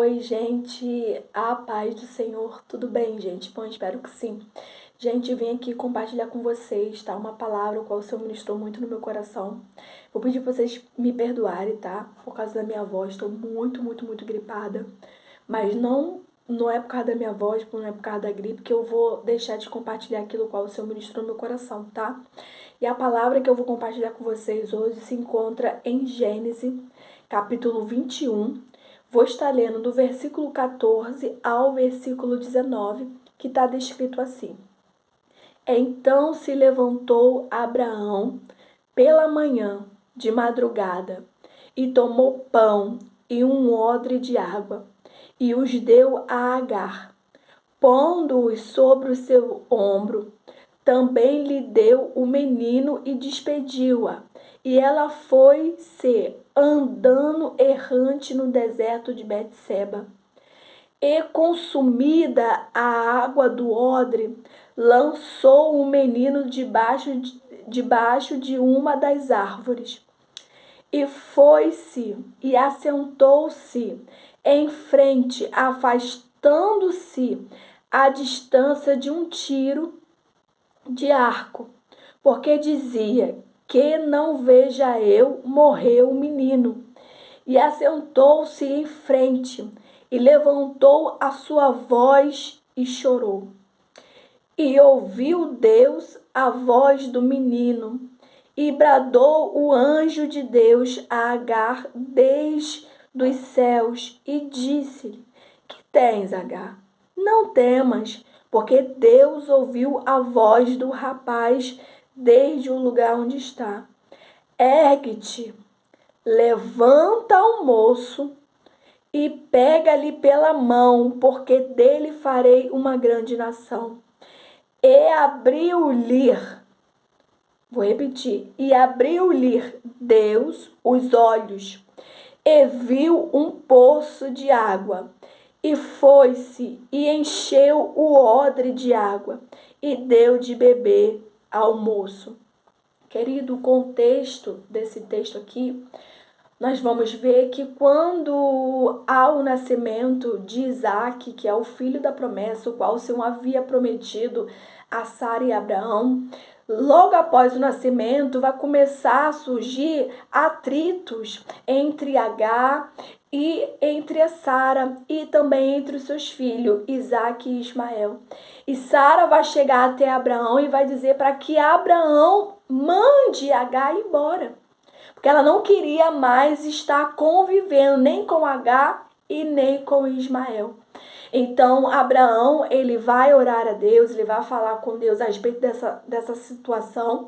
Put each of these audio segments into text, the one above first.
Oi, gente, a paz do Senhor, tudo bem, gente? Bom, espero que sim. Gente, eu vim aqui compartilhar com vocês, tá? Uma palavra, o qual o Senhor ministrou muito no meu coração. Vou pedir pra vocês me perdoarem, tá? Por causa da minha voz, estou muito gripada. Mas não é por causa da minha voz, não é por causa da gripe, que eu vou deixar de compartilhar aquilo qual o Senhor ministrou no meu coração, tá? E a palavra que eu vou compartilhar com vocês hoje se encontra em Gênesis, capítulo 21. Vou estar lendo do versículo 14 ao versículo 19, que está descrito assim. Então se levantou Abraão pela manhã, de madrugada, e tomou pão e um odre de água, e os deu a Agar, pondo-os sobre o seu ombro. Também lhe deu o menino e despediu-a. E ela foi-se andando errante no deserto de Betseba. E consumida a água do odre, lançou o menino debaixo de uma das árvores. E foi-se e assentou-se em frente, afastando-se à distância de um tiro de arco, porque dizia: que não veja eu morrer o menino. E assentou-se em frente, e levantou a sua voz e chorou. E ouviu Deus a voz do menino, e bradou o anjo de Deus a Agar desde os céus, e disse-lhe: que tens, Agar? Não temas, porque Deus ouviu a voz do rapaz desde o lugar onde está. Ergue-te, levanta o moço e pega-lhe pela mão, porque dele farei uma grande nação. E abriu-lhe, vou repetir, e abriu-lhe Deus os olhos, e viu um poço de água, e foi-se e encheu o odre de água, e deu de beber ao moço. Querido, o contexto desse texto aqui, nós vamos ver que quando há o nascimento de Isaac, que é o filho da promessa, o qual o Senhor havia prometido a Sara e Abraão, logo após o nascimento vai começar a surgir atritos entre Agar e entre a Sara e também entre os seus filhos, Isaac e Ismael. E Sara vai chegar até Abraão e vai dizer para que Abraão mande Agar embora, porque ela não queria mais estar convivendo nem com Agar e nem com Ismael. Então, Abraão, ele vai orar a Deus, ele vai falar com Deus a respeito dessa situação,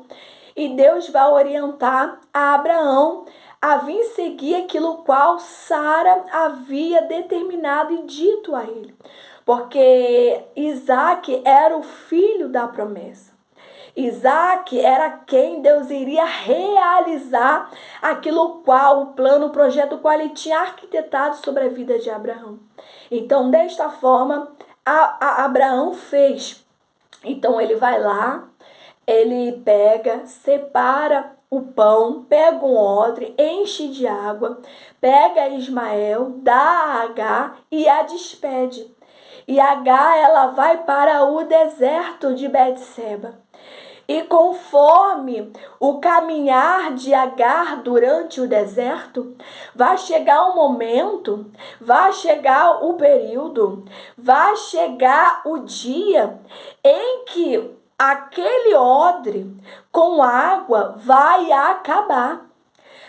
e Deus vai orientar a Abraão a vir seguir aquilo qual Sara havia determinado e dito a ele, porque Isaac era o filho da promessa. Isaac era quem Deus iria realizar aquilo qual, o plano, o projeto qual ele tinha arquitetado sobre a vida de Abraão. Então, desta forma, Abraão fez. Então, ele vai lá, ele pega, separa o pão, pega um odre, enche de água, pega Ismael, dá a Agar e a despede. E Agar, ela vai para o deserto de Betseba. E conforme o caminhar de Agar durante o deserto, vai chegar um momento, vai chegar o período, vai chegar o dia em que aquele odre com água vai acabar.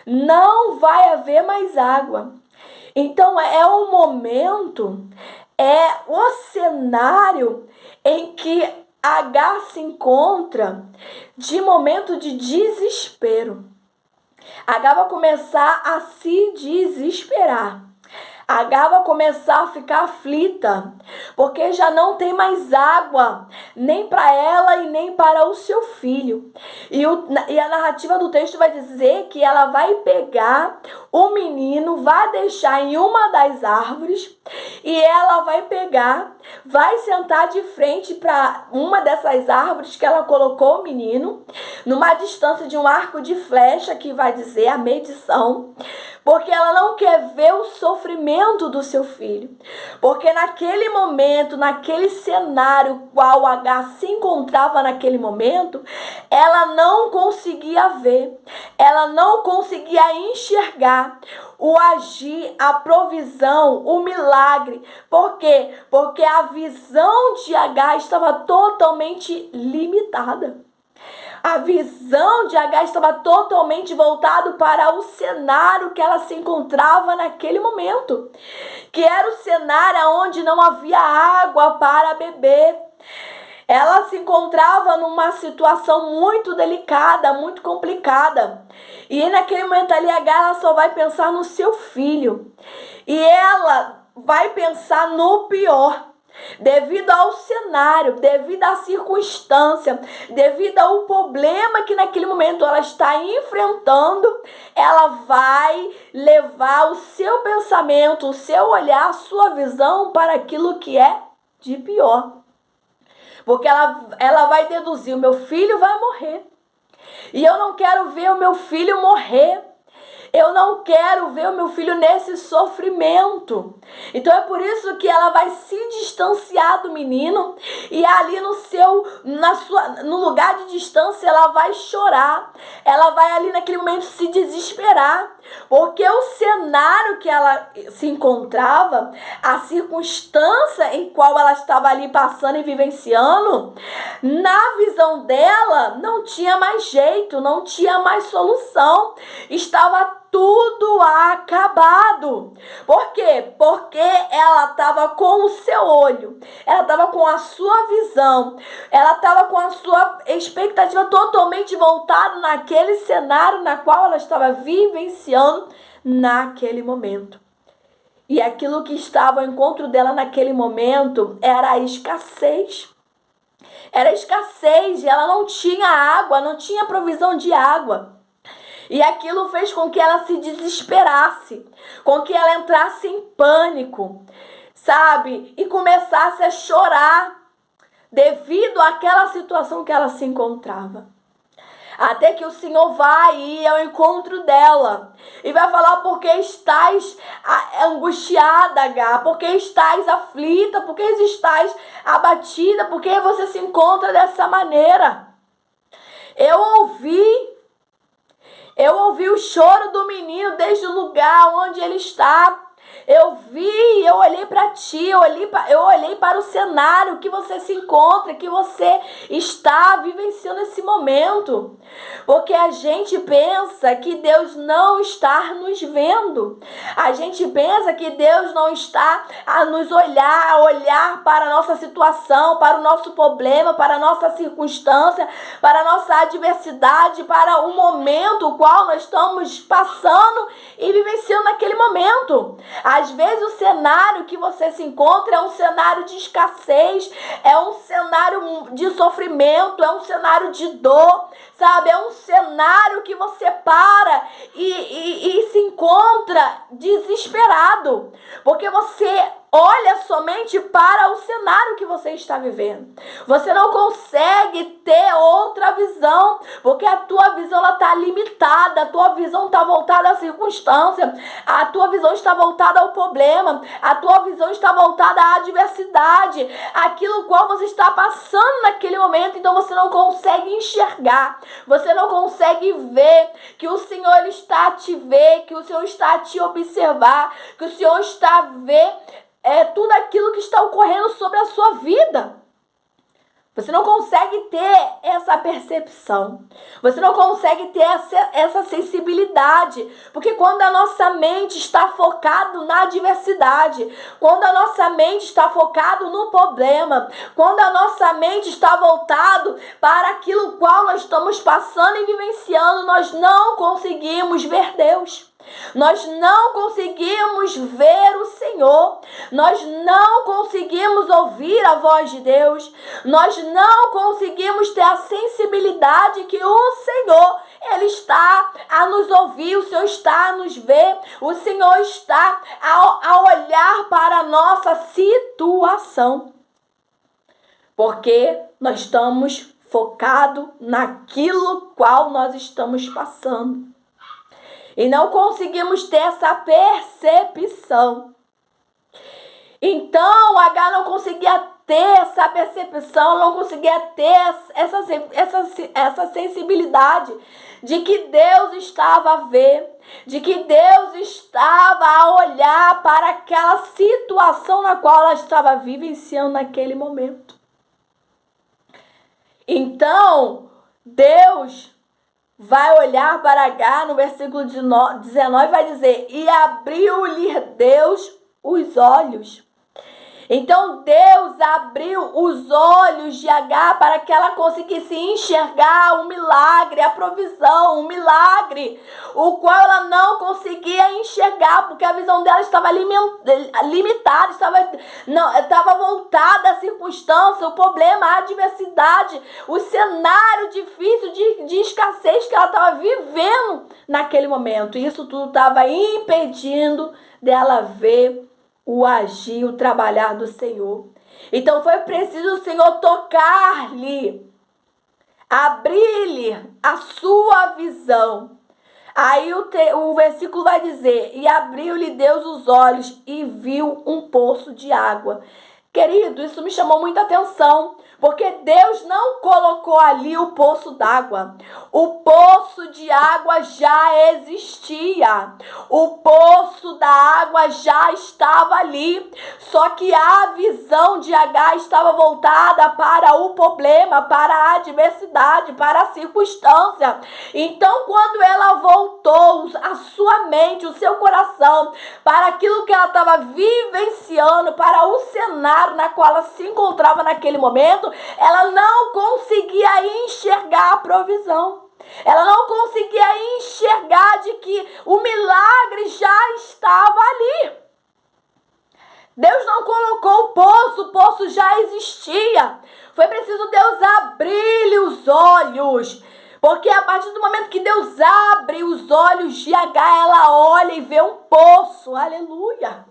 Não vai haver mais água. Então é um momento, é o cenário em que Agar se encontra de momento de desespero. Agar vai começar a se desesperar. Agar vai começar a ficar aflita, porque já não tem mais água, nem para ela e nem para o seu filho. E a narrativa do texto vai dizer que ela vai pegar o menino, vai deixar em uma das árvores, e ela vai pegar, vai sentar de frente para uma dessas árvores que ela colocou o menino, numa distância de um arco de flecha, que vai dizer a medição, porque ela não quer ver o sofrimento sofrimento do seu filho. Porque naquele momento, naquele cenário qual H se encontrava naquele momento, ela não conseguia ver, ela não conseguia enxergar o agir, a provisão, o milagre. Por quê? Porque a visão de H estava totalmente limitada. A visão de H estava totalmente voltada para o cenário que ela se encontrava naquele momento, que era o cenário onde não havia água para beber. Ela se encontrava numa situação muito delicada, muito complicada. E naquele momento ali, H, ela só vai pensar no seu filho. E ela vai pensar no pior. Devido ao cenário, devido à circunstância, devido ao problema que naquele momento ela está enfrentando, ela vai levar o seu pensamento, o seu olhar, a sua visão para aquilo que é de pior. Porque ela vai deduzir, o meu filho vai morrer. E eu não quero ver o meu filho morrer. Eu não quero ver o meu filho nesse sofrimento. Então é por isso que ela vai se distanciar do menino e ali no lugar de distância ela vai chorar. Ela vai ali naquele momento se desesperar, porque o cenário que ela se encontrava, a circunstância em qual ela estava ali passando e vivenciando, na visão dela não tinha mais jeito, não tinha mais solução. Estava tudo acabado. Por quê? Porque ela estava com o seu olho, ela estava com a sua visão, ela estava com a sua expectativa totalmente voltada naquele cenário na qual ela estava vivenciando naquele momento. E aquilo que estava ao encontro dela naquele momento era a escassez. Era escassez, e ela não tinha água, não tinha provisão de água. E aquilo fez com que ela se desesperasse, com que ela entrasse em pânico, sabe? E começasse a chorar devido àquela situação que ela se encontrava. Até que o Senhor vai ir ao encontro dela e vai falar: porque estás angustiada, H, porque estás aflita, porque estás abatida, porque você se encontra dessa maneira. Eu ouvi o choro do menino desde o lugar onde ele está. Eu olhei para ti, eu olhei para o cenário que você se encontra, que você está vivenciando nesse momento. Porque a gente pensa que Deus não está nos vendo. A gente pensa que Deus não está a nos olhar para a nossa situação, para o nosso problema, para a nossa circunstância, para a nossa adversidade, para o momento o qual nós estamos passando e vivenciando naquele momento. Às vezes o cenário que você se encontra é um cenário de escassez, é um cenário de sofrimento, é um cenário de dor, sabe? É um cenário que você para e se encontra desesperado, porque você olha somente para o cenário que você está vivendo. Você não consegue ter outra visão, porque a tua visão está limitada, a tua visão está voltada à circunstância, a tua visão está voltada ao problema, a tua visão está voltada à adversidade, aquilo qual você está passando naquele momento. Então você não consegue enxergar, você não consegue ver que o Senhor ele está a te ver, que o Senhor está a te observar, que o Senhor está a ver tudo aquilo que está ocorrendo sobre a sua vida. Você não consegue ter essa percepção. Você não consegue ter essa sensibilidade. Porque quando a nossa mente está focada na adversidade, quando a nossa mente está focada no problema, quando a nossa mente está voltada para aquilo qual nós estamos passando e vivenciando, nós não conseguimos ver Deus. Nós não conseguimos ver o Senhor, nós não conseguimos ouvir a voz de Deus, nós não conseguimos ter a sensibilidade que o Senhor, Ele está a nos ouvir, o Senhor está a nos ver, o Senhor está a olhar para a nossa situação, porque nós estamos focados naquilo qual nós estamos passando. E não conseguimos ter essa percepção. Então, Agar não conseguia ter essa percepção, não conseguia ter essa sensibilidade de que Deus estava a ver, de que Deus estava a olhar para aquela situação na qual ela estava vivenciando naquele momento. Então, Deus vai olhar para Agar no versículo 19 e vai dizer: e abriu-lhe Deus os olhos. Então Deus abriu os olhos de Agar para que ela conseguisse enxergar o milagre, a provisão, o milagre, o qual ela não conseguia enxergar, porque a visão dela estava limitada, estava voltada à circunstância, o problema, a adversidade, o cenário difícil de escassez que ela estava vivendo naquele momento. Isso tudo estava impedindo dela ver o agir, o trabalhar do Senhor. Então foi preciso o Senhor tocar-lhe, abrir-lhe a sua visão. Aí o versículo vai dizer: e abriu-lhe Deus os olhos e viu um poço de água. Querido, isso me chamou muita atenção, porque Deus não colocou ali o poço d'água. O poço de água já existia. O poço da água já estava ali. Só que a visão de Agar estava voltada para o problema, para a adversidade, para a circunstância. Então, quando ela voltou a sua mente, o seu coração, para aquilo que ela estava vivenciando, para o cenário na qual ela se encontrava naquele momento, ela não conseguia enxergar a provisão. Ela não conseguia enxergar de que o milagre já estava ali. Deus não colocou o poço já existia. Foi preciso Deus abrir-lhe os olhos. Porque a partir do momento que Deus abre os olhos de Agar, ela olha e vê um poço. Aleluia.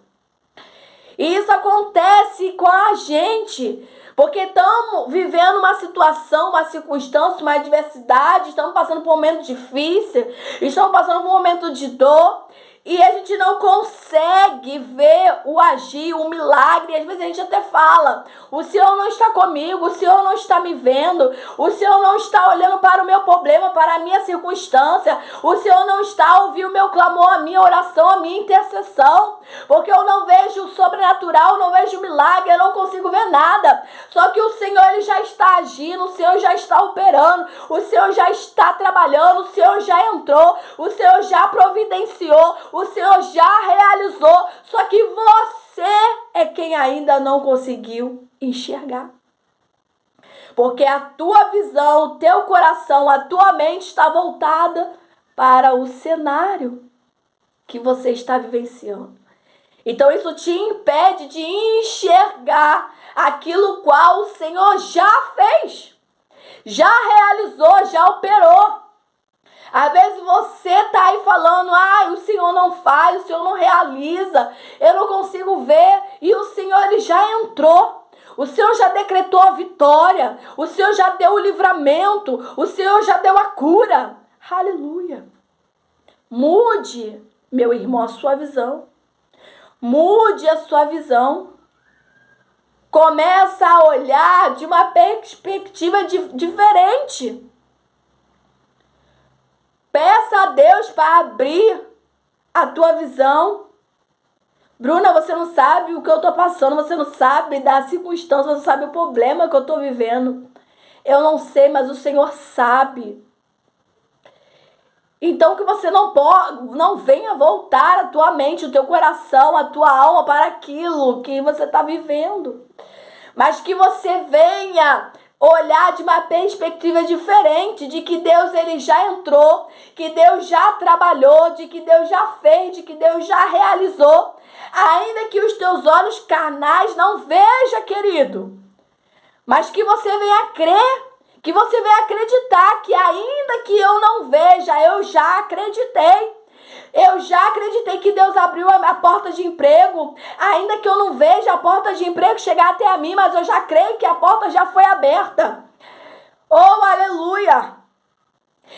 E isso acontece com a gente, porque estamos vivendo uma situação, uma circunstância, uma adversidade, estamos passando por um momento difícil, estamos passando por um momento de dor, e a gente não consegue ver o agir, o milagre. Às vezes a gente até fala: o Senhor não está comigo, o Senhor não está me vendo, o Senhor não está olhando para o meu problema, para a minha circunstância, o Senhor não está ouvindo o meu clamor, a minha oração, a minha intercessão, porque eu não vejo o sobrenatural, não vejo o milagre, eu não consigo ver nada. Só que o Senhor, Ele já está agindo, o Senhor já está operando, o Senhor já está trabalhando, o Senhor já entrou, o Senhor já providenciou, o Senhor já realizou, só que você é quem ainda não conseguiu enxergar. Porque a tua visão, o teu coração, a tua mente está voltada para o cenário que você está vivenciando. Então isso te impede de enxergar aquilo qual o Senhor já fez, já realizou, já operou. Às vezes você está aí falando: o Senhor não faz, o Senhor não realiza, eu não consigo ver. E o Senhor, Ele já entrou. O Senhor já decretou a vitória. O Senhor já deu o livramento. O Senhor já deu a cura. Aleluia. Mude, meu irmão, a sua visão. Mude a sua visão. Começa a olhar de uma perspectiva diferente. Peça a Deus para abrir a tua visão. Bruna, você não sabe o que eu estou passando, você não sabe da circunstância, você não sabe o problema que eu estou vivendo. Eu não sei, mas o Senhor sabe. Então que você não venha voltar a tua mente, o teu coração, a tua alma para aquilo que você está vivendo. Mas que você venha olhar de uma perspectiva diferente, de que Deus, Ele já entrou, que Deus já trabalhou, de que Deus já fez, de que Deus já realizou. Ainda que os teus olhos carnais não vejam, querido, mas que você venha crer, que você venha acreditar que ainda que eu não veja, eu já acreditei. Eu já acreditei que Deus abriu a porta de emprego, ainda que eu não veja a porta de emprego chegar até a mim, mas eu já creio que a porta já foi aberta. Oh, aleluia!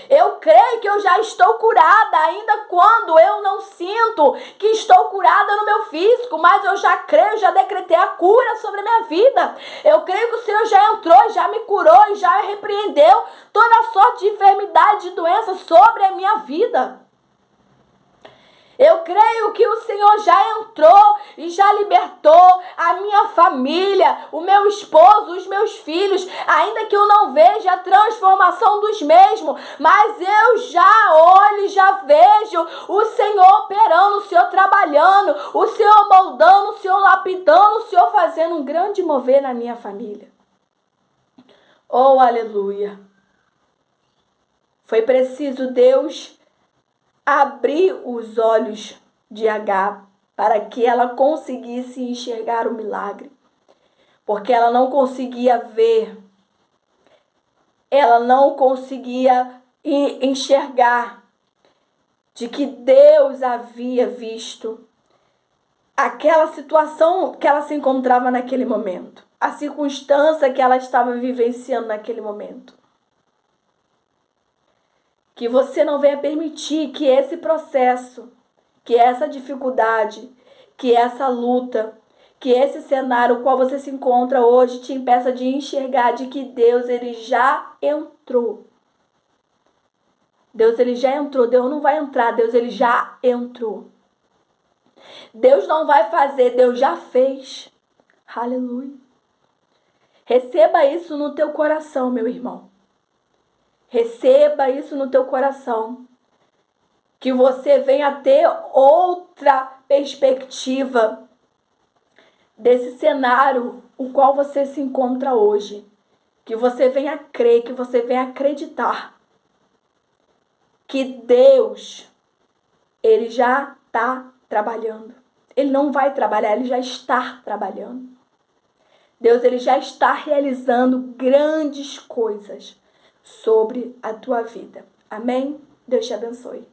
Eu creio que eu já estou curada, ainda quando eu não sinto que estou curada no meu físico, mas eu já creio, já decretei a cura sobre a minha vida. Eu creio que o Senhor já entrou, já me curou e já repreendeu toda sorte de enfermidade, de doença sobre a minha vida. Eu creio que o Senhor já entrou e já libertou a minha família, o meu esposo, os meus filhos, ainda que eu não veja a transformação dos mesmos, mas eu já olho e já vejo o Senhor operando, o Senhor trabalhando, o Senhor moldando, o Senhor lapidando, o Senhor fazendo um grande mover na minha família. Oh, aleluia! Foi preciso Deus abrir os olhos de Agar para que ela conseguisse enxergar o milagre. Porque ela não conseguia ver, ela não conseguia enxergar de que Deus havia visto aquela situação que ela se encontrava naquele momento, a circunstância que ela estava vivenciando naquele momento. Que você não venha permitir que esse processo, que essa dificuldade, que essa luta, que esse cenário no qual você se encontra hoje te impeça de enxergar de que Deus, ele já entrou. Deus, ele já entrou. Deus não vai entrar. Deus, ele já entrou. Deus não vai fazer. Deus já fez. Aleluia. Receba isso no teu coração, meu irmão. Receba isso no teu coração. Que você venha ter outra perspectiva desse cenário o qual você se encontra hoje. Que você venha crer, que você venha acreditar que Deus, ele já está trabalhando. Ele não vai trabalhar, ele já está trabalhando. Deus, ele já está realizando grandes coisas sobre a tua vida. Amém? Deus te abençoe.